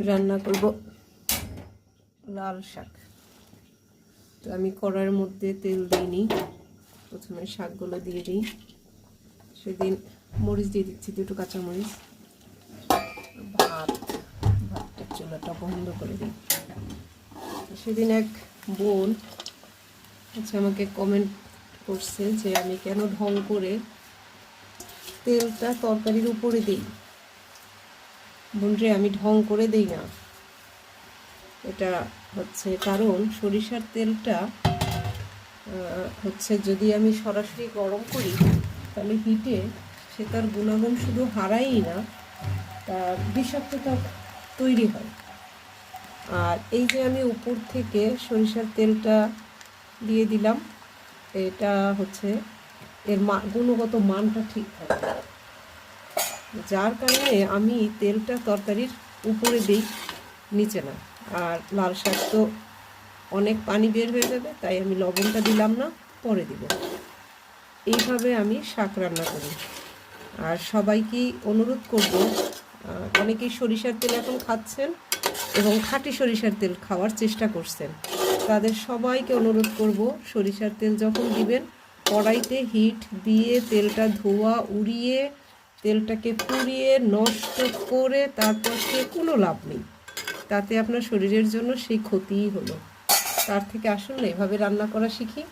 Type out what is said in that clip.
রান্না করব লাল শাক। তো আমি কড়াইয়ের মধ্যে তেল দিইনি, প্রথমে শাকগুলো দিয়ে দিই। সেদিন মরিচ দিয়ে দিচ্ছি, দুটো কাঁচামরিচ। ভাতটা চুলাটা বন্ধ করে দিই। সেদিন এক বোন আমাকে কমেন্ট করছে যে আমি কেন ঢং করে তেলটা তরকারির উপরে দিই। বোনরে, আমি ঢং করে দিই না। এটা কারণ সরিষার তেলটা যদি আমি সরাসরি গরম করি তাহলে হিটে সে তার গুণাগুণ শুধু হারায়ই না, তার বিষাক্ততা তৈরি হয়। আর এই যে আমি উপর থেকে সরিষার তেলটা দিয়ে দিলাম, এটা এর গুণগত মানটা ঠিক থাকে, যার কারণে আমি তেলটা তরকারির উপরে দিই, নিচে না। আর লাল শাক তো অনেক পানি বের হয়ে যাবে, তাই আমি লবণটা দিলাম না, পরে দিব। এইভাবে আমি শাক রান্না করি। আর সবাইকেই অনুরোধ করব, অনেকেই সরিষার তেল এখন খাচ্ছেন এবং খাঁটি সরিষার তেল খাওয়ার চেষ্টা করছেন, তাদের সবাইকে অনুরোধ করব, সরিষার তেল যখন দিবেন কড়াইতে হিট দিয়ে তেলটা ধোয়া উড়িয়ে তেলটাকে পুড়িয়ে নষ্ট করে তারপর সে কোনো লাভ নেই, তাতে আপনার শরীরের জন্য সেই ক্ষতিই হলো। তার থেকে আসুন এভাবে রান্না করা শিখি।